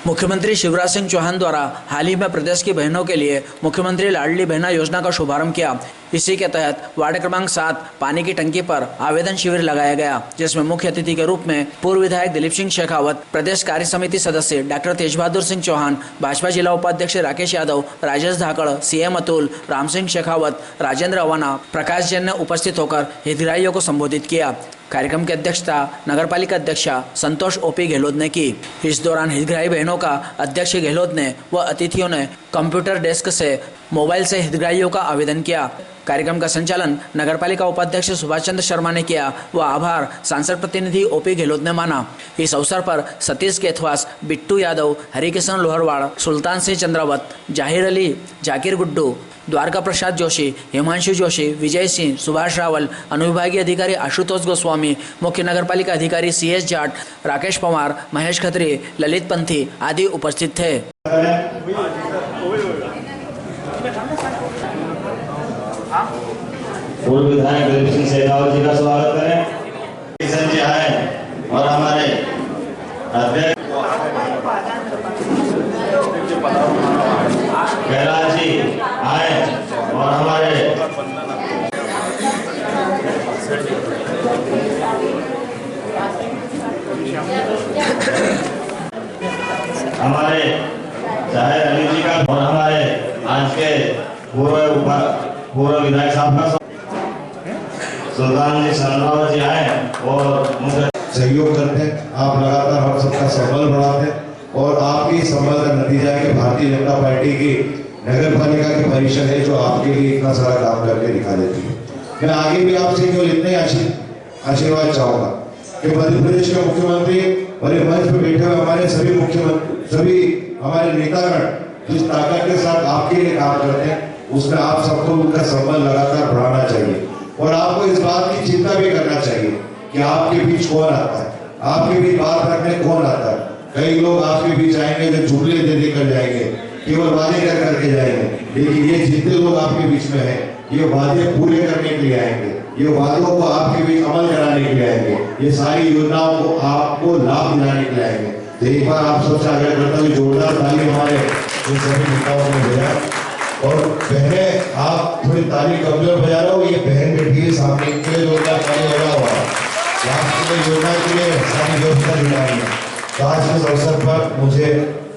मुख्यमंत्री शिवराज सिंह चौहान द्वारा हाल ही में प्रदेश की बहनों के लिए मुख्यमंत्री लाडली बहना योजना का शुभारंभ किया। इसी के तहत वार्ड क्रमांक 7 पानी की टंकी पर आवेदन शिविर लगाया गया, जिसमें मुख्य अतिथि के रूप में पूर्व विधायक दिलीप सिंह शेखावत, प्रदेश कार्य समिति सदस्य डॉक्टर तेज बहादुर सिंह चौहान, भाजपा जिला उपाध्यक्ष राकेश यादव, राजेश धाकड़, सीएम अतुल, राम सिंह शेखावत, राजेंद्र अवाना, प्रकाश जैन ने उपस्थित होकर हितग्राहियों को संबोधित किया। कार्यक्रम की अध्यक्षता नगरपालिका अध्यक्ष संतोष ओपी गहलोत ने की। इस दौरान हितग्राही बहनों का अध्यक्ष गहलोत ने व अतिथियों ने कंप्यूटर डेस्क से मोबाइल से हितग्राहियों का आवेदन किया। कार्यक्रम का संचालन नगरपालिका उपाध्यक्ष सुभाष चंद्र शर्मा ने किया व आभार सांसद प्रतिनिधि ओपी गहलोत ने माना। इस अवसर पर सतीश केथवास, बिट्टू यादव, हरिकिशन लोहरवाड़, सुल्तान सिंह चंद्रावत, जाहिर अली, जाकिर गुड्डू, द्वारका प्रसाद जोशी, हिमांशु जोशी, विजय सिंह, सुभाष रावल, अनुविभागीय अधिकारी आशुतोष गोस्वामी, मुख्य नगरपालिका अधिकारी CS जाट, राकेश पवार, महेश खत्री, ललित पंथी आदि उपस्थित थे। पूर्व विधायक दिलीप सिंह शेखावत जी का स्वागत करें। किशन जी आए और हमारे अध्यक्ष कैलाश जी आए और हमारे जाहिर अली जी का और हमारे आज के पूर्व विधायक साहब का सुल्तान जी शर्मा जी आए और मुझे सहयोग करते हैं। आप लगातार हम सबका संबल बढ़ाते हैं और आपकी संबल का नतीजा है कि भारतीय जनता पार्टी की नगर पालिका की परिषद है जो आपके लिए इतना सारा काम करके दिखा देती है। मैं आगे भी आपसे केवल इतने आशीर्वाद चाहूंगा कि मध्य प्रदेश के मुख्यमंत्री और मंच पर बैठे हुए हमारे सभी हमारे नेतागण जिस ताकत के साथ आपके लिए काम करते हैं, उसमें आप सबको उनका संबल लगातार बढ़ाना चाहिए और आपको इस बात की चिंता भी करना चाहिए कि आपके बीच कौन आता है, आपके बीच बात रखने कौन आता है। कई लोग आपके बीच आएंगे जो जुमले दे देकर जाएंगे, केवल वादे कर करके जाएंगे, लेकिन ये जितने लोग आपके बीच में हैं, ये वादे पूरे करने के लिए आएंगे, ये वादों को आपके बीच अमल कराने के लिए आएंगे, ये सारी योजनाओं को आपको लाभ दिलाने के लिए आएंगे। तो एक बार आप सबसे आग्रह करता हूँ जोरदार ताली हमारे इन सभी नेताओं ने भेजा। और बहनें आप थोड़ी ताली कमजोर बजा रहे हो, ये बहन बैठी है सामने, इनके जोरदार ताली बजा हुआ है योजना के लिए सारी व्यवस्था जुटाई है। तो आज इस अवसर पर मुझे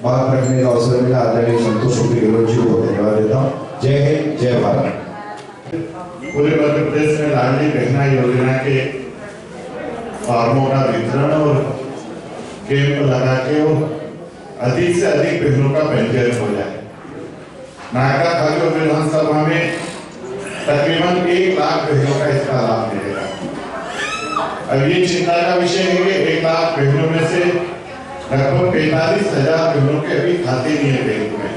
बात रखने का अवसर मिला। आदरणीय संतोष ओपी गहलोत जी को धन्यवाद देता हूँ। जय हिंद, जय भारत। पूरे मध्य प्रदेश में लाडली बहना योजना के फॉर्मों का वितरण और कैंप लगा के अधिक से अधिक बहनों का पंजीयन हो जाए। नायका खाली विधानसभा में तकरीबन 1 लाख बहनों का इसका लाभ मिलेगा। अब ये चिंता का विषय है कि 1 लाख बहनों में से लगभग 45,000 बहनों के अभी खाते नहीं है बैंक में,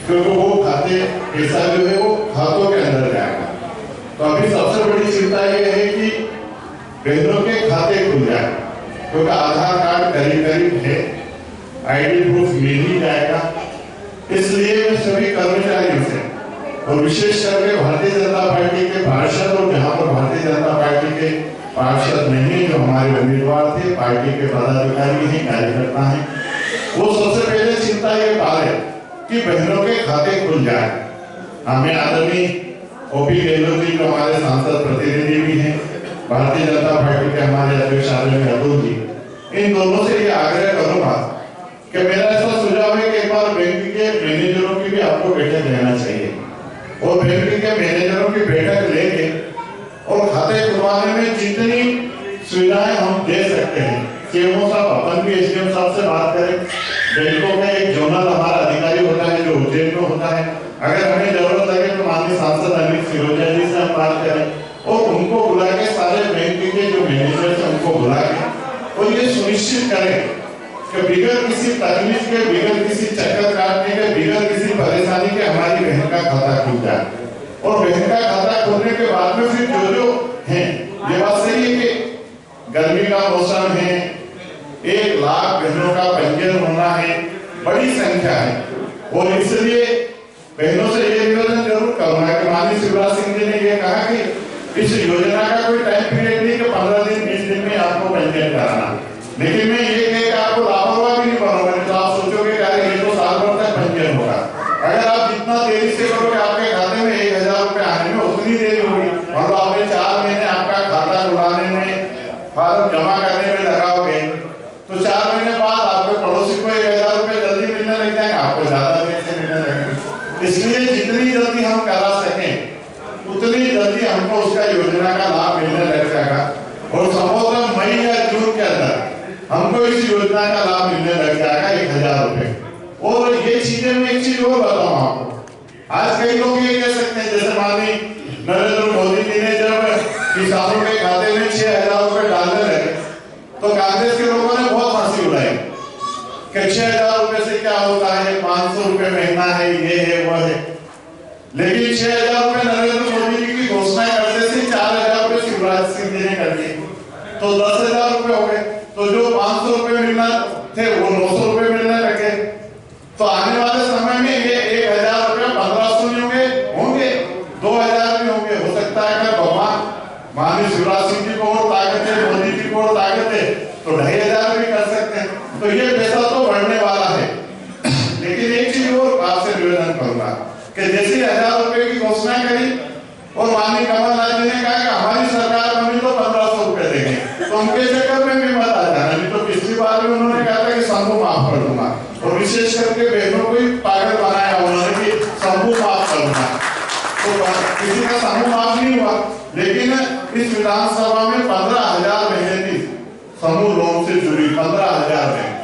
क्योंकि वो खाते पैसा जो है वो खातों के अंदर जाएगा। तो अभी सबसे बड़ी चिंता ये है कि बहनों के खाते खुल जाए, क्योंकि आधार कार्ड करीब है, ID प्रूफ मिल ही जाएगा। इसलिए मैं सभी कर्मचारियों से और विशेष करके भारतीय जनता पार्टी के पार्षद और जहां पर भारतीय जनता पार्टी के पार्षद नहीं जो हमारे उम्मीदवार थे, पार्टी के पदाधिकारी हैं, कार्यकर्ता हैं, वो सबसे पहले चिंता ये पाले कि बहनों के खाते खुल जाए। हमें आदरणीय ओपी गहलोत जी जो हमारे सांसद प्रतिनिधि भी हैं, भारतीय जनता पार्टी के हमारे अध्यक्ष आदरणीय अतुल जी, इन दोनों से ये आग्रह करूंगा कि मेरा ऐसा सुझाव है कि एक बार बैंक के मैनेजरों की भी आपको बैठक लेना चाहिए और बैंक के मैनेजरों की बैठक लेके और खाते खुलवाने में जितनी सुविधाएं हम दे सकते हैं, सीएमओ साहब अपन भी एसडीएम साहब से बात करें। बैंकों का एक जोनल हमारा अधिकारी होता है जो उज्जैन में होता है, अगर हमें जरूरत लगे तो माननीय सांसद अमित फिरोजा जी से हम बात करें और उनको बुला के सारे बैंक के जो मैनेजर है उनको बुला के और ये सुनिश्चित करें कि बिगड़ किसी तकलीफ के, बिगड़ किसी चक्कर काटने के, बिगड़ किसी परेशानी के हमारी बहन का खाता खुल जाए। और बहन का खाता खोलने के बाद में फिर जो है, ये बात सही है कि गर्मी का मौसम है, 1 लाख बहनों का पंजीयन होना है, बड़ी संख्या है और इसलिए बहनों से ये निवेदन जरूर करूंगा कि माननीय शिवराज सिंह जी ने ये कहा कि इस योजना का कोई टाइम पीरियड नहीं कि 15 दिन 20 दिन में आपको पंजीयन कराना, लेकिन मैं ये कह के आपको लापरवाह भी नहीं बनाऊंगा। तो आप सोचोगे महीने बाद आपके पड़ोसी को 1000 रुपए जल्दी मिलने लग जाएंगे, आपको ज्यादा देर से मिलने लगेंगे। इसलिए जितनी जल्दी हम करा सकें उतनी जल्दी हमको उसका योजना का लाभ मिलने लग जाएगा। और संभवतः मई या जून के अंदर हमको इस योजना का लाभ मिलने लग जाएगा 1000 रुपए। और ये चीजें मैं एक चीज और बताऊं आपको, आज कई लोग ये कह सकते हैं, जैसे माननीय नरेंद्र मोदी जी ने जब किसानों के खाते में 6000 रुपए डालने लगे तो कांग्रेस के लोगों ने बहुत हंसी उड़ाई कि 6000 रुपए से क्या होता है, 500 रुपए महीना है, ये है वो है। लेकिन 6000 रुपए नरेंद्र मोदी जी की घोषणा करते थे, 4000 रुपए शिवराज सिंह जी ने कर दिए, तो 10,000 रुपए हो गए। तो जो 500 रुपए मिलना थे वो 900 रुपए मिलने लगे। तो आने वाले समय में ये 1000 रुपए 1500 होंगे, 2000 भी होंगे। हो सकता है अगर भगवान माननीय शिवराज सिंह जी को और ताकत है, मोदी जी को और ताकत है, तो 2500 भी कर सकते हैं। तो ये पैसा तो बढ़ने वाला है। लेकिन एक चीज और आपसे निवेदन करूंगा कि जैसे 1000 रुपए की घोषणा करी और माननीय कमलनाथ जी ने कहा कि हमारी सरकार बनी तो 1500 रुपए देंगे, तो उनके चक्कर में भी मत आ जाना। नहीं तो पिछली बार भी उन्होंने कहा था कि सबको माफ कर दूंगा, और विशेष करके बहनों को ही पागल बनाया उन्होंने कि सबको माफ कर दूंगा। तो किसी का समूह माफ नहीं हुआ, लेकिन इस विधानसभा में 15,000 बहनें थी समूह लोन से जुड़ी, 15,000 बहन।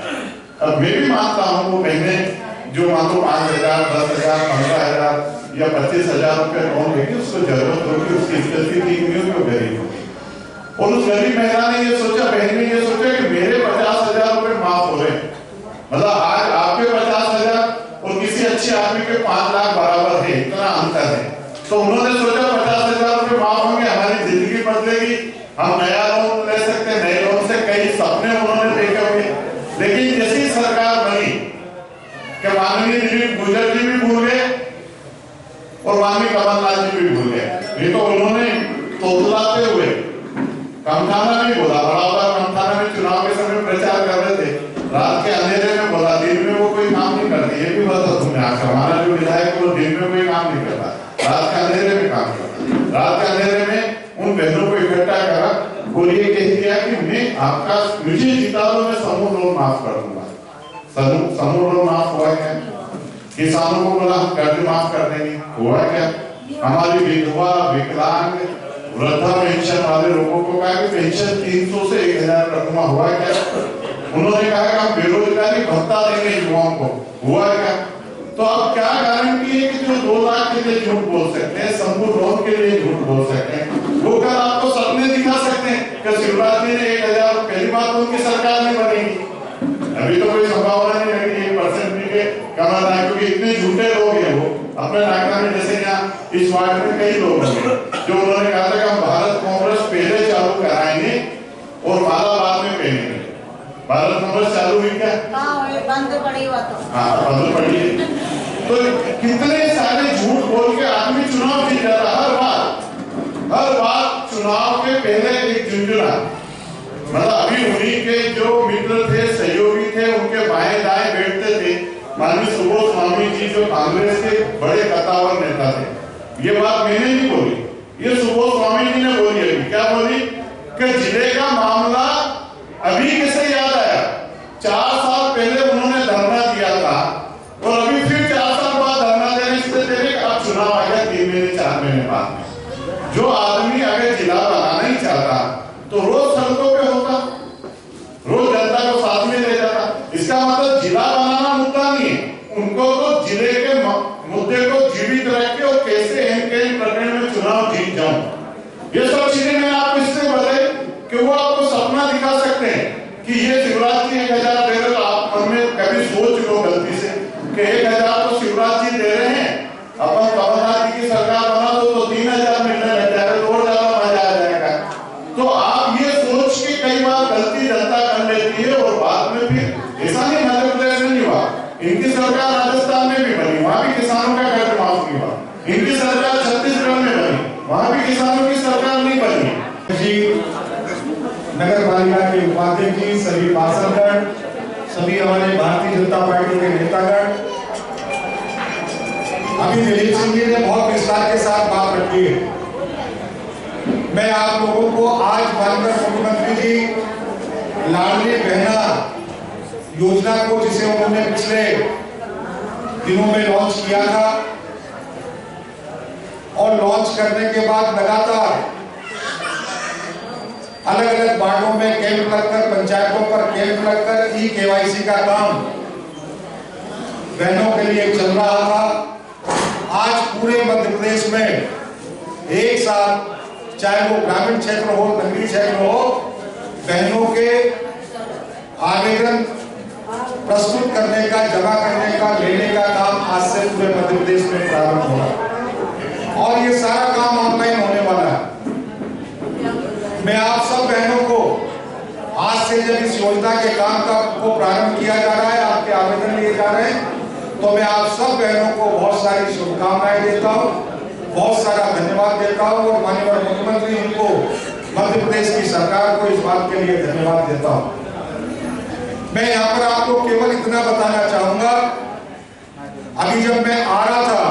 अब मैं भी मानता हूँ वो बहनें जो मानो 5,000, 10,000, 15,000 या 25,000 रुपए लोन लेके उसको जरूरत होगी, उसकी स्थिति ठीक नहीं होगी, वो गरीब होगी। और उस गरीब महिला ने ये सोचा, बहन ने ये सोचा कि मेरे 50,000 रुपए माफ हो रहे, मतलब आज आपके 50,000 और किसी अच्छे आदमी के 5 लाख बराबर है, इतना अंतर है। तो उन्होंने सोचा 50,000 रुपए माफ होंगे, हमारी जिंदगी बदलेगी, हम नया लोन ले सकते हैं, नए लोन से कई सपने उन्होंने देखे होंगे। लेकिन जैसी सरकार बनी कि माननीय दिलीप गुजर जी भी भूल गए और माननीय कमलनाथ जी भी भूल गए। नहीं तो उन्होंने तोतलाते हुए कमठाना नहीं बोला, बड़ा कमठाना में चुनाव के समय प्रचार कर रहे थे, रात के अंधेरे में बोला, दिन में वो कोई काम नहीं करती। ये भी बता तुमने आज हमारा जो विधायक वो दिन में कोई काम नहीं करता, रात के अंधेरे में काम करता। रात के अंधेरे में उन बहनों को इकट्ठा करा और ये कह दिया कि मैं आपका मुझे जिता दो, मैं समूह लोन माफ कर दूंगा। समूह लोन माफ हुआ क्या? किसानों को बोला हम कर्ज माफ कर देंगे, हुआ क्या? हमारी विधवा, विकलांग, वृद्धा पेंशन वाले लोगों को कहा कि पेंशन 300 से 1000 रखना, हुआ क्या? उन्होंने कहा कि हम बेरोजगारी भत्ता देंगे युवाओं को, हुआ क्या? तो अब क्या गारंटी है कि जो 2 लाख के लिए झूठ बोल सकते हैं, समूह लोन के लिए झूठ बोल सकते हैं, वो कल आपको सपने दिखा सकते हैं कि शिवराज जी ने 1000, पहली बात उनकी सरकार नहीं बनेगी, अभी तो कोई संभावना नहीं है कि 1% भी के कमलनाथ, क्योंकि इतने झूठे लोग हैं वो अपने नाका में, जैसे यहाँ इस वार्ड में कई लोग हैं जो उन्होंने कहा था कि हम भारत कांग्रेस पहले चालू कराएंगे और माला बाद में पहनेंगे। भारत कांग्रेस चालू हुई क्या? बंद पड़ी हुआ तो बंद पड़ी है। तो कितने सारे झूठ बोल के आदमी चुनाव जीत जाता हर बार चुनाव के पहले एक झुंझुना, मतलब अभी उन्हीं के जो मित्र थे, सहयोगी थे, उनके बाएं दाएं बैठते थे माननीय सुबोध स्वामी जी, जो कांग्रेस के बड़े कद्दावर नेता थे। ये बात मैंने नहीं बोली, ये सुबोध स्वामी जी ने बोली है। क्या बोली कि जिले का मामला अभी कैसे याद आया? 4 साल पहले उन्होंने धरना दिया था और अभी फिर 4 साल बाद धरना देने से देने अब चुनाव आ गया 3 महीने 4 महीने बाद में। जो आदमी अगर जिला बनाना ही चाहता तो रोज सड़कों पे होता, रोज जनता को साथ में ले जाता। इसका मतलब जिला बनाना मुद्दा नहीं है, उनको तो जिले के मुद्दे को जीवित रख के और कैसे इन प्रकरण में चुनाव जीत जाऊं, ये सब चीजें मैंने आपको इसलिए बताई कि वो आपको सपना दिखा सकते हैं कि ये शिवराज जी 1000 दे रहे, तो आप मन में कभी सोच लो गलती से कि 1000 तो शिवराज जी दे रहे हैं, अपन कमलनाथ जी की सरकार बना दो तो 3000 मिलने लग जाएगा, तो और ज्यादा मजा आ जाएगा। तो आप ये सोच के कई बार गलती जनता कर लेती है और बाद में फिर ऐसा नहीं, मध्य प्रदेश में नहीं हुआ, इनकी सरकार राजस्थान में भी बनी, वहां भी किसानों का कर्ज माफ नहीं हुआ। इनकी सरकार छत्तीसगढ़ में बनी, वहां भी किसानों की सरकार नहीं बनी। जी नगर पालिका के उपाध्यक्ष जी, सभी पार्षदगण, सभी हमारे भारतीय जनता पार्टी के नेतागण, अभी दिलीप सिंह जी ने बहुत विस्तार के साथ बात रखी है। मैं आप लोगों को आज माननीय मुख्यमंत्री जी लाडली बहना योजना को, जिसे उन्होंने पिछले दिनों में लॉन्च किया था, और लॉन्च करने के बाद लगातार अलग अलग वार्डों में कैंप लगकर, पंचायतों पर कैंप लगकर ई-केवाईसी का काम बहनों के लिए चल रहा था। आज पूरे मध्य प्रदेश में एक साथ, चाहे वो ग्रामीण क्षेत्र हो, नगरीय क्षेत्र हो, बहनों के आवेदन प्रस्तुत करने का, जमा करने का, लेने का काम आज से पूरे मध्य प्रदेश में प्रारंभ होगा और ये सारा काम ऑनलाइन होने वाला है। मैं आप सब बहनों को आज से जब इस योजना के काम को प्रारंभ किया जा रहा है, आपके आवेदन लिए जा रहे हैं, तो मैं आप सब बहनों को बहुत सारी शुभकामनाएं देता हूं, बहुत सारा धन्यवाद देता हूं और माननीय मुख्यमंत्री उनको, मध्य प्रदेश की सरकार को इस बात के लिए धन्यवाद देता हूं। मैं यहाँ पर आपको केवल इतना बताना चाहूंगा, अभी जब मैं आ रहा था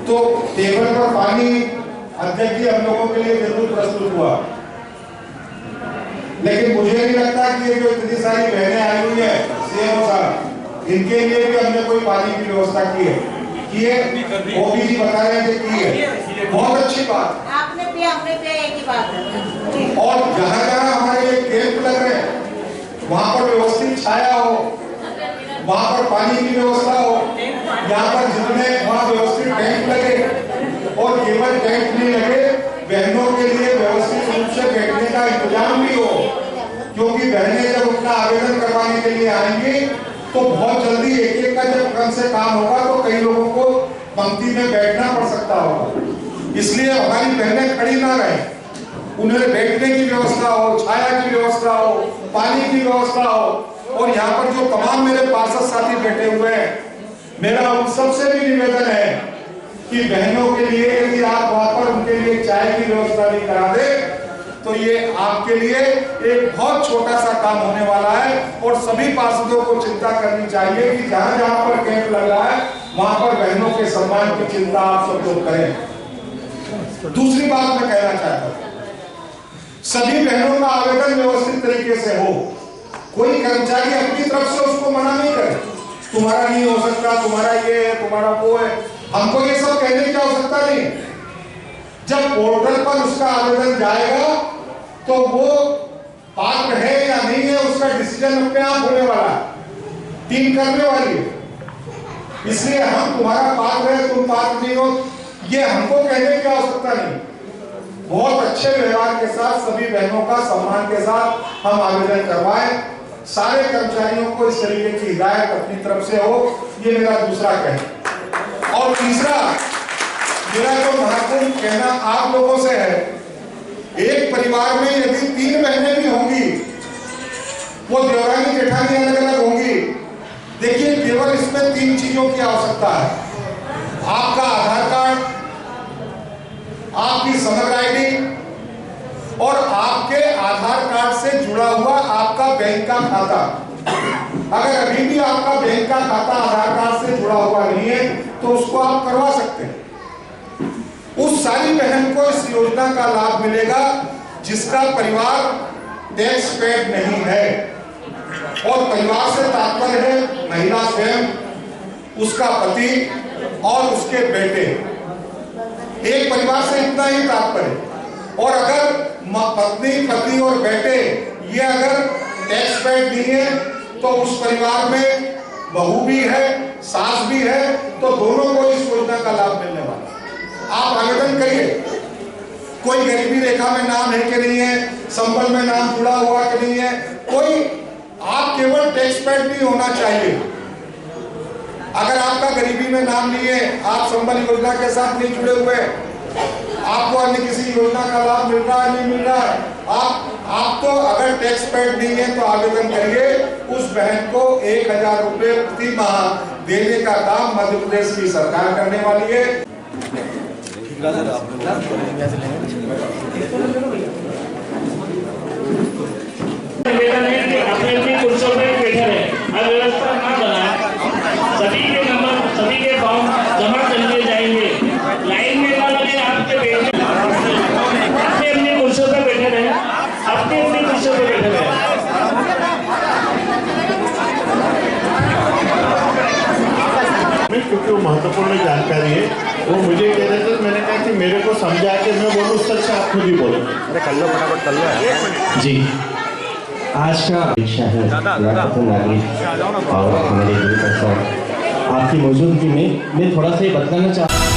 तो टेबल पर पानी अध्यक्ष जी हम लोगों के लिए जरूर प्रस्तुत हुआ, लेकिन मुझे नहीं लगता कि ये जो इतनी सारी बहनें आई हुई है सीएमओ साहब, इनके लिए भी हमने कोई पानी की व्यवस्था की है। ओबी जी बता रहे हैं कि है, बहुत अच्छी बात। आपने पिया, हमने पिया, एक ही बात है। और जहाँ जहाँ हमारे ये कैंप लग रहे हैं, वहाँ पर व्यवस्थित छाया हो, वहाँ पर पानी की व्यवस्था हो, यहाँ पर जितने वहाँ व्यवस्थित टैंक लगे और केवल टैंक नहीं लगे, बहनों के लिए व्यवस्थित रूप से बैठने का इंतजाम भी हो, क्योंकि बहनें जब अपना आवेदन करवाने के लिए आएंगी तो बहुत जल्दी एक एक का जब क्रम से काम होगा तो कई लोगों को पंक्ति में बैठना पड़ सकता होगा। इसलिए हमारी बहनें खड़ी ना रहे, उन्हें बैठने की व्यवस्था हो, छाया की व्यवस्था हो, पानी की व्यवस्था हो। और यहाँ पर जो तमाम मेरे पार्षद साथी बैठे हुए हैं, मेरा उन सबसे भी निवेदन है कि बहनों के लिए यदि आप वहां पर उनके लिए चाय की व्यवस्था नहीं करा दे तो ये आपके लिए एक बहुत छोटा सा काम होने वाला है। और सभी पार्षदों को चिंता करनी चाहिए कि जहां जहां पर कैंप लग रहा है वहां पर बहनों के सम्मान की चिंता आप सब लोग करें। दूसरी बात मैं कहना चाहता हूं, सभी बहनों का आवेदन व्यवस्थित तरीके से हो, कोई कर्मचारी अपनी तरफ से उसको मना नहीं करे, तुम्हारा नहीं हो सकता, तुम्हारा ये है, तुम्हारा वो है, हमको ये सब कहने की आवश्यकता नहीं। जब पोर्टल पर उसका आवेदन जाएगा तो वो पात्र है या नहीं है उसका डिसीजन अपने आप होने वाला है, टीम करने वाली है। इसलिए हम तुम्हारा पात्र है, तुम पात्र नहीं हो, ये हमको कहने की आवश्यकता नहीं। बहुत अच्छे व्यवहार के साथ सभी बहनों का सम्मान के साथ हम आवेदन करवाएं, सारे कर्मचारियों को इस तरीके की हिदायत अपनी तरफ से हो, ये मेरा दूसरा कहना। और तीसरा मेरा जो महत्वपूर्ण कहना आप लोगों से है, एक परिवार में यदि 3 बहनें भी होंगी, वो देवरानी जेठानी अलग अलग होंगी, देखिए केवल इसमें 3 चीजों की आवश्यकता है, आपका आधार कार्ड, आपकी समग्र आईडी और आपके आधार कार्ड से जुड़ा हुआ आपका बैंक का खाता। अगर अभी भी आपका बैंक का खाता आधार कार्ड से जुड़ा हुआ नहीं है तो उसको आप करवा सकते हैं। उस सारी बहन को इस योजना का लाभ मिलेगा जिसका परिवार टैक्स पेड नहीं है। और परिवार से तात्पर्य है महिला स्वयं, उसका पति और उसके बेटे, एक परिवार से इतना ही तात्पर्य। और अगर पत्नी, पति और बेटे ये अगर टैक्स पेड नहीं है तो उस परिवार में बहू भी है, सास भी है, तो दोनों को इस योजना का लाभ मिलने वाला है। आप आवेदन करिए, कोई गरीबी रेखा में नाम है कि नहीं है, संबल में नाम जुड़ा हुआ कि नहीं है, कोई, आप केवल टैक्स पेड नहीं होना चाहिए। अगर आपका गरीबी में नाम नहीं है, आप संबल योजना के साथ नहीं जुड़े हुए, आपको अन्य किसी योजना का लाभ मिल रहा है नहीं मिल रहा है, आप तो अगर टैक्स पेड नहीं है तो आवेदन करिए। उस बहन को 1000 रुपए प्रति माह देने का काम मध्य प्रदेश की सरकार करने वाली है। निवेदन है कि अपनी अपनी कुर्सियों पर बैठे रहे, अव्यवस्था न बनाए। सभी के नंबर, सभी के फॉर्म जमा कर लिए जाएंगे, लाइन में न लगे आपके बैठने, अपनी अपनी कुर्सियों पर बैठे रहे, अपनी अपनी कुर्सियों पर बैठे रहे। की वो महत्वपूर्ण जानकारी है। वो मुझे कह रहे थे, मैंने कहा कि मेरे को समझा के मैं बोलूँ, उससे अच्छा आप खुद ही बोलो। जी, आज का विषय है नागरिक और हमारे आपकी मौजूदगी में मैं थोड़ा सा ये बताना चाहता हूँ।